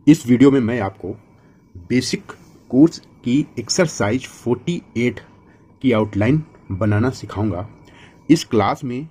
इस वीडियो में मैं आपको बेसिक कोर्स की एक्सरसाइज 48 की आउटलाइन बनाना सिखाऊंगा। इस क्लास में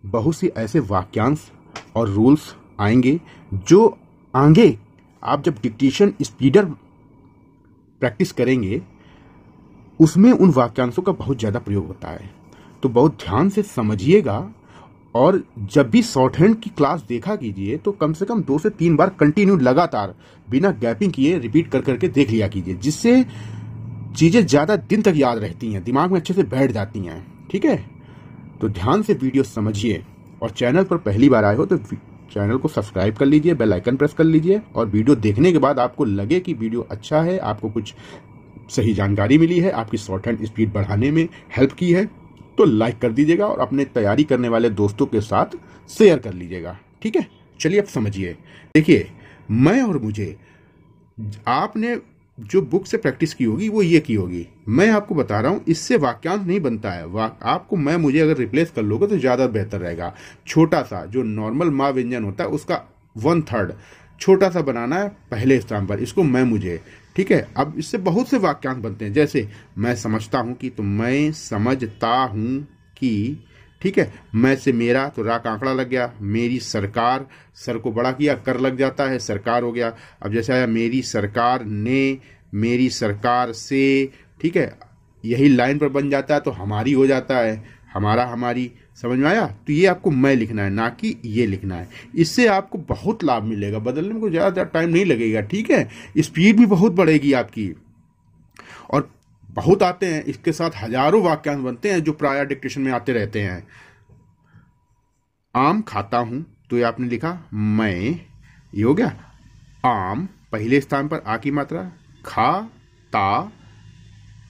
बहुत से ऐसे वाक्यांश और रूल्स आएंगे जो आगे आप जब डिक्टेशन स्पीडर प्रैक्टिस करेंगे उसमें उन वाक्यांशों का बहुत ज़्यादा प्रयोग होता है। तो बहुत ध्यान से समझिएगा और जब भी शॉर्ट हैंड की क्लास देखा कीजिए तो कम से कम 2 से 3 बार कंटिन्यू लगातार बिना गैपिंग किए रिपीट कर करके देख लिया कीजिए, जिससे चीज़ें ज़्यादा दिन तक याद रहती हैं, दिमाग में अच्छे से बैठ जाती हैं। ठीक है, तो ध्यान से वीडियो समझिए और चैनल पर पहली बार आए हो तो चैनल को सब्सक्राइब कर लीजिए, बेल आइकन प्रेस कर लीजिए और वीडियो देखने के बाद आपको लगे कि वीडियो अच्छा है, आपको कुछ सही जानकारी मिली है, आपकी शॉर्ट हैंड स्पीड बढ़ाने में हेल्प की है, तो लाइक कर दीजिएगा और अपने तैयारी करने वाले दोस्तों के साथ शेयर कर लीजिएगा। ठीक है, चलिए अब समझिए। देखिए, मैं और मुझे, आपने जो बुक से प्रैक्टिस की होगी वो ये की होगी। मैं आपको बता रहा हूं, इससे वाक्यांश नहीं बनता है। आपको मैं मुझे अगर रिप्लेस कर लोगे तो ज़्यादा बेहतर रहेगा। छोटा सा जो नॉर्मल माँ व्यंजन होता है उसका 1/3 छोटा सा बनाना है पहले स्थान पर, इसको मैं मुझे। ठीक है, अब इससे बहुत से वाक्यांश बनते हैं, जैसे मैं समझता हूं कि, तो मैं समझता हूं कि। ठीक है, मैं से मेरा, तो रा का आंकड़ा लग गया। मेरी सरकार, सर को बड़ा किया, कर लग जाता है, सरकार हो गया। अब जैसे आया मेरी सरकार ने, मेरी सरकार से। ठीक है, यही लाइन पर बन जाता है तो हमारी हो जाता है, हमारा हमारी। समझ में आया? तो ये आपको मैं लिखना है, ना कि ये लिखना है। इससे आपको बहुत लाभ मिलेगा, बदलने में कोई ज़्यादा टाइम नहीं लगेगा। ठीक है, स्पीड भी बहुत बढ़ेगी आपकी और बहुत आते हैं, इसके साथ हजारों वाक्यांश बनते हैं जो प्राय डिक्टेशन में आते रहते हैं। आम खाता हूं, तो ये आपने लिखा मैं, ये हो गया आम। पहले स्थान पर आ की मात्रा, खा ता।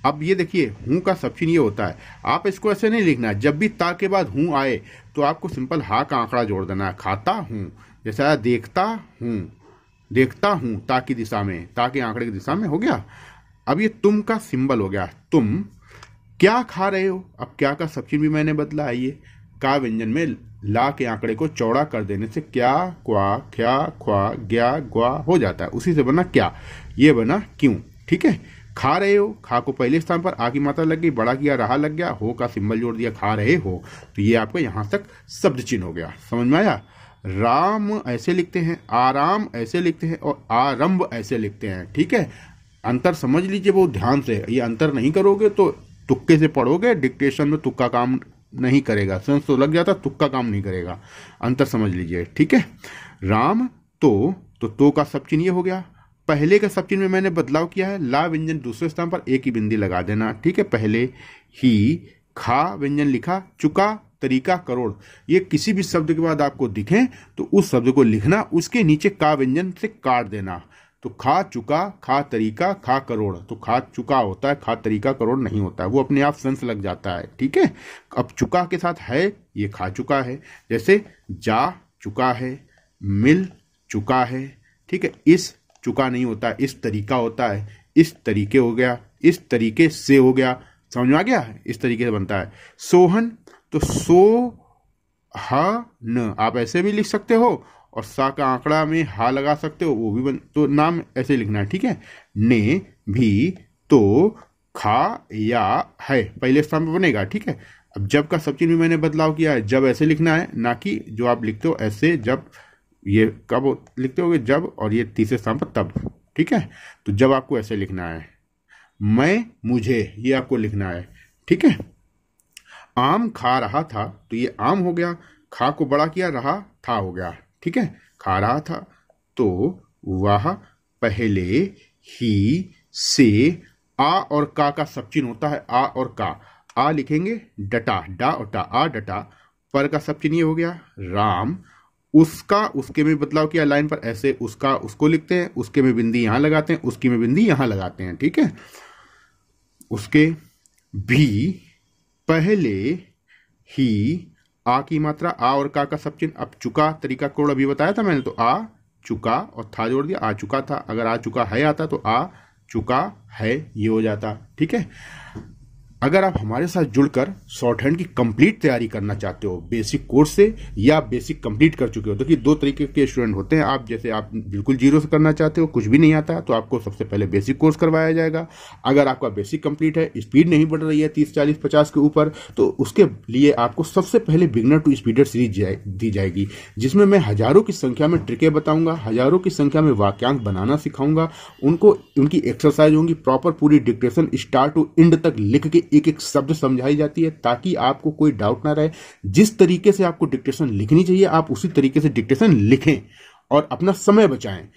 अब ये देखिए, हूं का सबचिन्ह ये होता है। आप इसको ऐसे नहीं लिखना है, जब भी ता के बाद हूं आए तो आपको सिंपल हा का आंकड़ा जोड़ देना है। खाता हूं, जैसा देखता हूं, देखता हूं ता की दिशा में, ता के आंकड़े की दिशा में हो गया। अब ये तुम का सिंबल हो गया, तुम क्या खा रहे हो। अब क्या का सबचिन्ह भी मैंने बदला है, ये का व्यंजन में ला के आंकड़े को चौड़ा कर देने से क्या, क्वा, ख्या, ख्वा, ग्या, ग्वा हो जाता है। उसी से बना क्या, ये बना क्यों। ठीक है, खा रहे हो, खा को पहले स्थान पर आ की मात्रा लग गई, बड़ा किया, रहा लग गया, हो का सिंबल जोड़ दिया, खा रहे हो, तो ये आपका यहां तक शब्द चिन्ह हो गया। समझ में आया? राम ऐसे लिखते हैं, आराम ऐसे लिखते हैं और आरंभ ऐसे लिखते हैं। ठीक है, अंतर समझ लीजिए बहुत ध्यान से। ये अंतर नहीं करोगे तो तुक्के से पढ़ोगे, डिक्टेशन में तुक्का काम नहीं करेगा। सेंस तो लग जाता, तुक्का काम नहीं करेगा। अंतर समझ लीजिए। ठीक है, राम तो का सबचिन्ह ये हो गया। पहले का सबचिन्ह में मैंने बदलाव किया है, ला व्यंजन दूसरे स्थान पर एक ही बिंदी लगा देना। ठीक है, पहले ही खा व्यंजन लिखा, चुका, तरीका, करोड़। ये किसी भी शब्द के बाद आपको दिखे तो उस शब्द को लिखना, उसके नीचे का व्यंजन से काट देना। तो खा चुका, खा तरीका, खा करोड़। तो खा चुका होता है, खा तरीका करोड़ नहीं होता है, वो अपने आप सेंस लग जाता है। ठीक है, अब चुका के साथ है, ये खा चुका है। जैसे जा चुका है, मिल चुका है। ठीक है, इस चुका नहीं होता है, इस तरीका होता है, इस तरीके हो गया, इस तरीके से हो गया। समझ में आ गया? इस तरीके से बनता है। सोहन, तो सो हा न, आप ऐसे भी लिख सकते हो और सा का आंकड़ा में हा लगा सकते हो, वो भी तो नाम ऐसे लिखना है। ठीक है, ने भी, तो खा या है पहले स्थान पर बनेगा। ठीक है, अब जब का सबचिन्ह भी मैंने बदलाव किया है, जब ऐसे लिखना है, ना कि जो आप लिखते हो ऐसे। जब ये कब लिखते होगे, जब, और ये तीसरे स्थान पर तब। ठीक है, तो जब आपको ऐसे लिखना है, मैं मुझे, ये आपको लिखना है। ठीक है, आम खा रहा था, तो ये आम हो गया, खा को बड़ा किया, रहा था हो गया। ठीक है, खा रहा था, तो वह पहले ही से। आ और का सबचिन्ह होता है, आ और का। आ लिखेंगे डटा, डा और टा, आ डटा। पर का सबचिन्ह ये हो गया, राम। उसका, उसके में बदलाव किया, लाइन पर ऐसे उसका उसको लिखते हैं, उसके में बिंदी यहां लगाते हैं, उसकी में बिंदी यहां लगाते हैं। ठीक है, उसके भी पहले ही, आ की मात्रा, आ और का सबचिन्ह। अब चुका, तरीका, कोड अभी बताया था मैंने, तो आ चुका और था जोड़ दिया, आ चुका था। अगर आ चुका है आता तो आ चुका है, ये हो जाता। ठीक है, अगर आप हमारे साथ जुड़कर शॉर्ट हैंड की कंप्लीट तैयारी करना चाहते हो बेसिक कोर्स से, या बेसिक कंप्लीट कर चुके हो, देखिए दो तरीके के स्टूडेंट होते हैं। आप जैसे आप बिल्कुल जीरो से करना चाहते हो, कुछ भी नहीं आता, तो आपको सबसे पहले बेसिक कोर्स करवाया जाएगा। अगर आपका बेसिक कंप्लीट है, स्पीड नहीं बढ़ रही है 30, 40, 50 के ऊपर, तो उसके लिए आपको सबसे पहले बिगनर टू स्पीडर सीरीज दी जाएगी, जिसमें मैं हजारों की संख्या में ट्रिकें बताऊंगा, हजारों की संख्या में वाक्यांश बनाना सिखाऊंगा, उनको उनकी एक्सरसाइज होंगी, प्रॉपर पूरी डिक्टेशन स्टार्ट टू एंड तक लिख के एक एक शब्द समझाई जाती है, ताकि आपको कोई डाउट ना रहे। जिस तरीके से आपको डिक्टेशन लिखनी चाहिए आप उसी तरीके से डिक्टेशन लिखें और अपना समय बचाएं।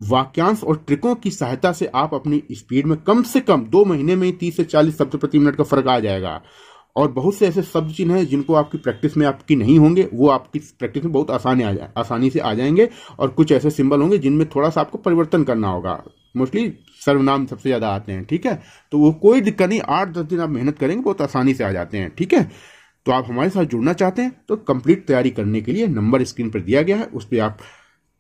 वाक्यांश और ट्रिकों की सहायता से आप अपनी स्पीड में कम से कम 2 महीने में 30 से 40 शब्द प्रति मिनट का फर्क आ जाएगा। और बहुत से ऐसे शब्द चिन्ह हैं जिनको आपकी प्रैक्टिस में आपकी नहीं होंगे, वो आपकी प्रैक्टिस में बहुत आसानी से आ जाएंगे। और कुछ ऐसे सिंबल होंगे जिनमें थोड़ा सा आपको परिवर्तन करना होगा। मोस्टली सर्वनाम सबसे ज्यादा आते हैं, ठीक है, तो वो कोई दिक्कत नहीं, 8-10 दिन आप मेहनत करेंगे बहुत आसानी से आ जाते हैं, ठीक है। तो आप हमारे साथ जुड़ना चाहते हैं तो कंप्लीट तैयारी करने के लिए नंबर स्क्रीन पर दिया गया है, उस पर आप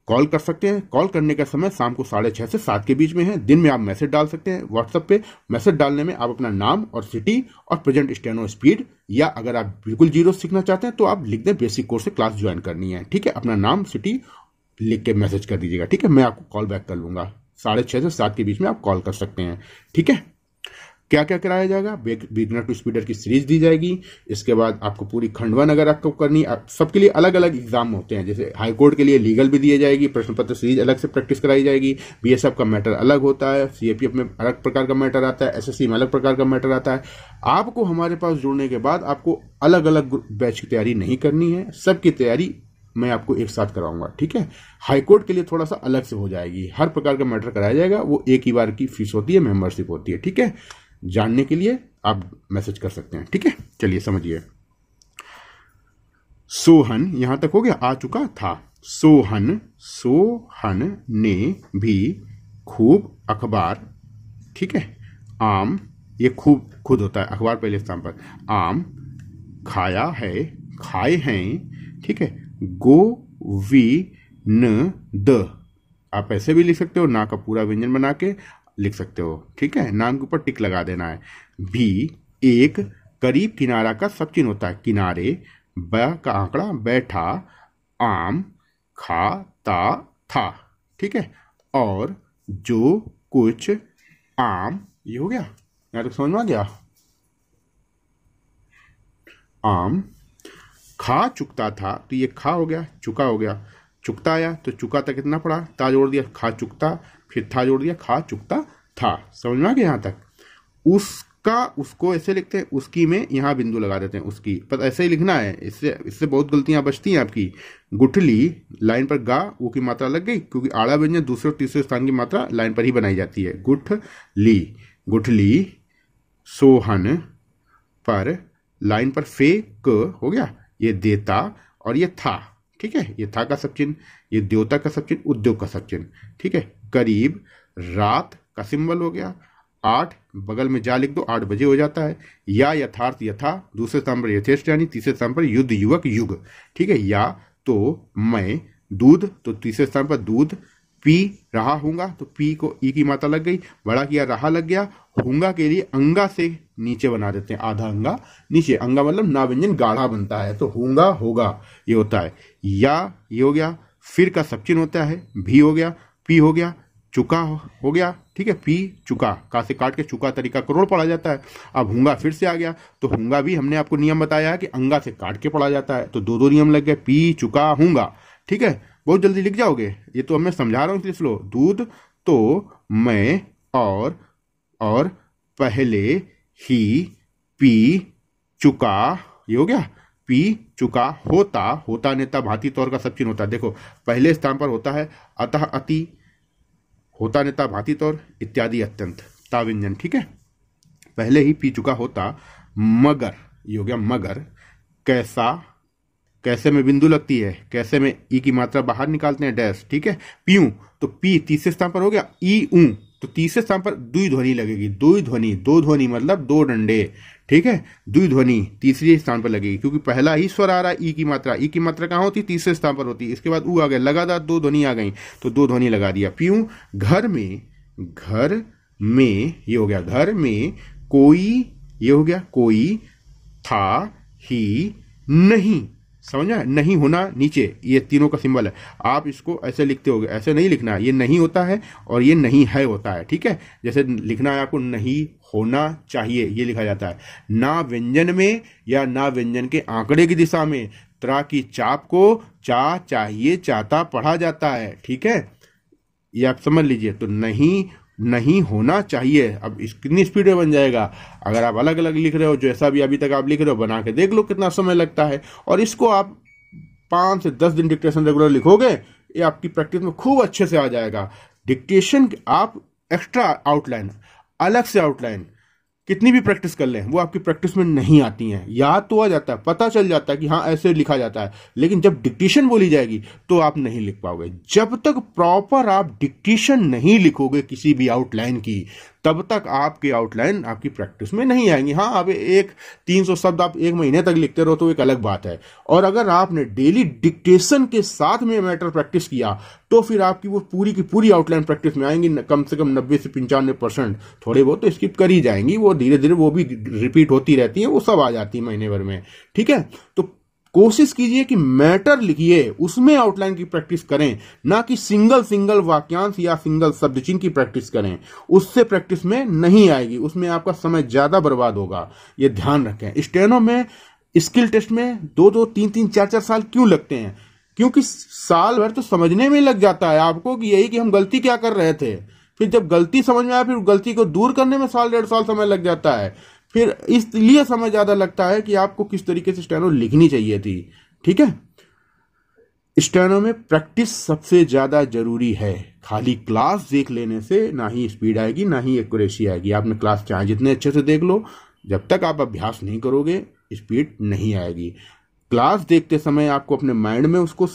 कॉल कर सकते हैं। कॉल करने का समय शाम को 6:30 से 7 के बीच में है। दिन में आप मैसेज डाल सकते हैं व्हाट्सएप पे। मैसेज डालने में आप अपना नाम और सिटी और प्रेजेंट स्टेनो स्पीड, या अगर आप बिल्कुल जीरो सीखना चाहते हैं तो आप लिख दें बेसिक कोर्स से क्लास ज्वाइन करनी है, ठीक है। अपना नाम सिटी लिख के मैसेज कर दीजिएगा, ठीक है। मैं आपको कॉल बैक कर लूंगा। 6:30 से 7 के बीच में आप कॉल कर सकते हैं, ठीक है। क्या क्या कराया जाएगा? बिगनर टू स्पीडर की सीरीज दी जाएगी। इसके बाद आपको पूरी खंडवन अगर आपको करनी, सबके लिए अलग अलग एग्जाम होते हैं। जैसे हाई कोर्ट के लिए लीगल भी दिए जाएगी, प्रश्न पत्र सीरीज अलग से प्रैक्टिस कराई जाएगी। बीएसएफ का मैटर अलग होता है, सीएपीएफ में अलग प्रकार का मैटर आता है, एसएससी में अलग प्रकार का मैटर आता है। आपको हमारे पास जुड़ने के बाद आपको अलग अलग बैच की तैयारी नहीं करनी है, सबकी तैयारी मैं आपको एक साथ कराऊंगा, ठीक है। हाईकोर्ट के लिए थोड़ा सा अलग से हो जाएगी, हर प्रकार का मैटर कराया जाएगा, वो एक ही बार की फीस होती है, मेंबरशिप होती है, ठीक है। जानने के लिए आप मैसेज कर सकते हैं, ठीक है। चलिए समझिए। सोहन यहां तक हो गया, आ चुका था। सोहन ने भी खूब अखबार, ठीक है। आम, ये खूब खुद होता है, अखबार पहले स्थान पर। आम खाया है, खाए हैं, ठीक है। गोविंद, आप ऐसे भी लिख सकते हो, ना का पूरा व्यंजन बना के लिख सकते हो, ठीक है। नाम के ऊपर टिक लगा देना है। भी एक करीब किनारा का सब चिन्ह होता है, किनारे। ब का आंकड़ा, बैठा। आम खाता था, ठीक है। और जो कुछ आम, ये हो गया, यहां तक समझ में आ गया। आम खा चुकता था, तो ये खा हो गया, चुका हो गया। चुकता आया तो चुका तक कितना पड़ा, ता जोड़ दिया, खा चुकता, फिर था जोड़ दिया, खा चुकता था। समझ में आ गया यहां तक। उसका, उसको ऐसे लिखते हैं, उसकी में यहां बिंदु लगा देते हैं, उसकी, पर ऐसे ही लिखना है, इससे बहुत गलतियां बचती हैं आपकी। गुठली, लाइन पर गा, वो की मात्रा लग गई, क्योंकि आड़ा व्यंजन दूसरे और तीसरे स्थान की मात्रा लाइन पर ही बनाई जाती है। गुठली, गुठली। सोहन पर, लाइन पर फे क हो गया, ये देता, और ये था, ठीक है। ये था का सब चिन्ह, ये द्योता का सब चिन्ह, उद्योग का सब चिन्ह, ठीक है। करीब, रात का सिंबल हो गया। 8 बगल में जा लिख दो, 8 बजे हो जाता है। या यथार्थ, यथा, दूसरे स्थान पर यथेष्ट यानी, तीसरे स्थान पर युद्ध, युवक, युग, ठीक है। या तो मैं, दूध, तो तीसरे स्थान पर दूध। पी रहा हूंगा, तो पी को ई की मात्रा लग गई, बड़ा किया, रहा लग गया। हूंगा के लिए अंगा से नीचे बना देते हैं, आधा अंगा नीचे, अंगा मतलब ना व्यंजन गाढ़ा बनता है, तो हूंगा, होगा, ये होता है। या ये हो गया, फिर का सब चिन्ह होता है, भी हो गया, पी हो गया, चुका हो गया, ठीक है। पी चुका, का से काट के चुका तरीका करोड़ पढ़ा जाता है। अब हूंगा फिर से आ गया, तो हूंगा भी हमने आपको नियम बताया है कि अंगा से काट के पढ़ा जाता है, तो दो नियम लग गए, पी चुका हूंगा, ठीक है। बहुत जल्दी लिख जाओगे, ये तो मैं समझा रहा हूं इसलिए स्लो। दूध, तो मैं, और पहले ही पी चुका, ये हो गया, पी चुका। होता, होता नेता भांति तौर का सब चिन्ह होता है, देखो पहले स्थान पर होता है, अतः, अति, होता नेता भांति तौर, इत्यादि, अत्यंत, ता व्यंजन, ठीक है। पहले ही पी चुका होता। मगर, ये हो गया मगर। कैसा, कैसे में बिंदु लगती है, कैसे में ई की मात्रा बाहर निकालते हैं, डैश, ठीक है। पीऊं, तो पी तीसरे स्थान पर हो गया। ई ऊ, तो तीसरे स्थान पर द्वि ध्वनि लगेगी, द्वि ध्वनि, दो ध्वनि मतलब दो डंडे, ठीक है। द्वि ध्वनि तीसरे स्थान पर लगेगी, क्योंकि पहला ही स्वर आ रहा है, ई की मात्रा, ई की मात्रा कहां होती, तीसरे स्थान पर होती। इसके बाद ऊ आ गया, लगातार दो ध्वनि आ गई, तो दो ध्वनि लगा दिया। पीऊं, घर में, घर में, ये हो गया, घर में कोई ये हो गया कोई, था, ही, नहीं। समझ में? नहीं होना नीचे, ये तीनों का सिंबल है। आप इसको ऐसे लिखते होगे, ऐसे नहीं लिखना है, ये नहीं होता है और ये नहीं है होता है। ठीक है, जैसे लिखना है आपको नहीं होना चाहिए, ये लिखा जाता है। ना व्यंजन में या ना व्यंजन के आंकड़े की दिशा में त्रा की चाप को चा, चाहिए, चाहता पढ़ा जाता है। ठीक है, ये आप समझ लीजिए। तो नहीं, नहीं होना चाहिए। अब इस कितनी स्पीड में बन जाएगा? अगर आप अलग अलग लिख रहे हो, जैसा भी अभी तक आप लिख रहे हो, बना के देख लो कितना समय लगता है। और इसको आप 5 से 10 दिन डिक्टेशन रेगुलर लिखोगे, ये आपकी प्रैक्टिस में खूब अच्छे से आ जाएगा। डिक्टेशन आप एक्स्ट्रा आउटलाइन, अलग से आउटलाइन कितनी भी प्रैक्टिस कर लें, वो आपकी प्रैक्टिस में नहीं आती हैं। याद तो आ जाता है, पता चल जाता है कि हाँ ऐसे लिखा जाता है, लेकिन जब डिक्टेशन बोली जाएगी तो आप नहीं लिख पाओगे। जब तक प्रॉपर आप डिक्टेशन नहीं लिखोगे किसी भी आउटलाइन की, तब तक आपकी आउटलाइन आपकी प्रैक्टिस में नहीं आएंगी। हाँ, आप 300 शब्द आप 1 महीने तक लिखते रहो तो एक अलग बात है। और अगर आपने डेली डिक्टेशन के साथ में मैटर प्रैक्टिस किया, तो फिर आपकी वो पूरी की पूरी आउटलाइन प्रैक्टिस में आएंगी। कम से कम 90 से 95%। थोड़े बहुत तो स्किप कर ही जाएंगी, वो धीरे धीरे वो भी रिपीट होती रहती है, वो सब आ जाती है महीने भर में। ठीक है, तो कोशिश कीजिए कि मैटर लिखिए, उसमें आउटलाइन की प्रैक्टिस करें, ना कि सिंगल सिंगल वाक्यांश या सिंगल शब्द चिन्ह की प्रैक्टिस करें। उससे प्रैक्टिस में नहीं आएगी, उसमें आपका समय ज्यादा बर्बाद होगा। ये ध्यान रखें। स्टेनो में स्किल टेस्ट में 2-2, 3-3, 4-4 साल क्यों लगते हैं? क्योंकि साल भर तो समझने में लग जाता है आपको कि यही कि हम गलती क्या कर रहे थे। फिर जब गलती समझ में आए, फिर गलती को दूर करने में 1.5 साल समय लग जाता है। फिर इसलिए समय ज्यादा लगता है कि आपको किस तरीके से स्टेनो लिखनी चाहिए थी। ठीक है, स्टेनो में प्रैक्टिस सबसे ज्यादा जरूरी है। खाली क्लास देख लेने से ना ही स्पीड आएगी, ना ही एक्यूरेसी आएगी। आपने क्लास चाहे जितने अच्छे से देख लो, जब तक आप अभ्यास नहीं करोगे स्पीड नहीं आएगी। क्लास देखते समय आपको अपने माइंड में उसको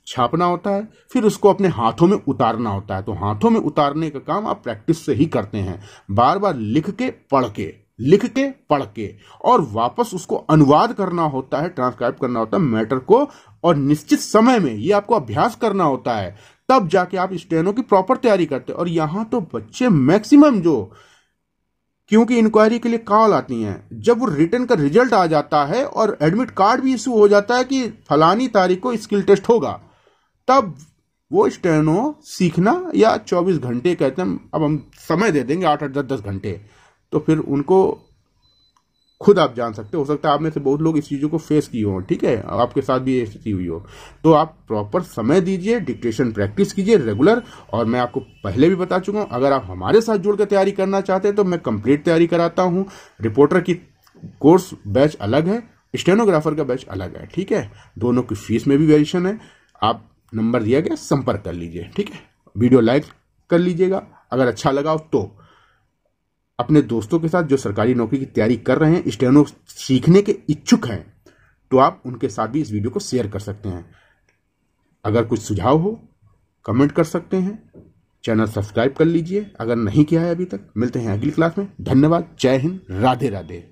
छापना होता है, फिर उसको अपने हाथों में उतारना होता है। तो हाथों में उतारने का काम आप प्रैक्टिस से ही करते हैं, बार बार लिख के पढ़ के, लिख के पढ़ के, और वापस उसको अनुवाद करना होता है, ट्रांसक्राइब करना होता है मैटर को, और निश्चित समय में ये आपको अभ्यास करना होता है। तब जाके आप स्टेनो की प्रॉपर तैयारी करते हैं। और यहां तो बच्चे मैक्सिमम जो, क्योंकि इंक्वायरी के लिए कॉल आती हैं, जब वो रिटर्न का रिजल्ट आ जाता है और एडमिट कार्ड भी इशू हो जाता है कि फलानी तारीख को स्किल टेस्ट होगा, तब वो स्टेनो सीखना, या 24 घंटे कहते हैं, अब हम समय दे देंगे 8-8, 10-10 घंटे, तो फिर उनको खुद आप जान सकते हो सकता है आप में से बहुत लोग इस चीज़ों को फेस किए हो। ठीक है, आपके साथ भी ये स्थिति हुई हो। तो आप प्रॉपर समय दीजिए, डिक्टेशन प्रैक्टिस कीजिए रेगुलर। और मैं आपको पहले भी बता चुका हूं, अगर आप हमारे साथ जुड़ कर तैयारी करना चाहते हैं तो मैं कंप्लीट तैयारी कराता हूं। रिपोर्टर की कोर्स बैच अलग है, स्टेनोग्राफर का बैच अलग है। ठीक है, दोनों की फीस में भी वेरिएशन है। आप नंबर दिया गया, संपर्क कर लीजिए। ठीक है, वीडियो लाइक कर लीजिएगा अगर अच्छा लगा हो तो। अपने दोस्तों के साथ जो सरकारी नौकरी की तैयारी कर रहे हैं, स्टेनो सीखने के इच्छुक हैं, तो आप उनके साथ भी इस वीडियो को शेयर कर सकते हैं। अगर कुछ सुझाव हो कमेंट कर सकते हैं। चैनल सब्सक्राइब कर लीजिए अगर नहीं किया है अभी तक। मिलते हैं अगली क्लास में। धन्यवाद। जय हिंद। राधे राधे।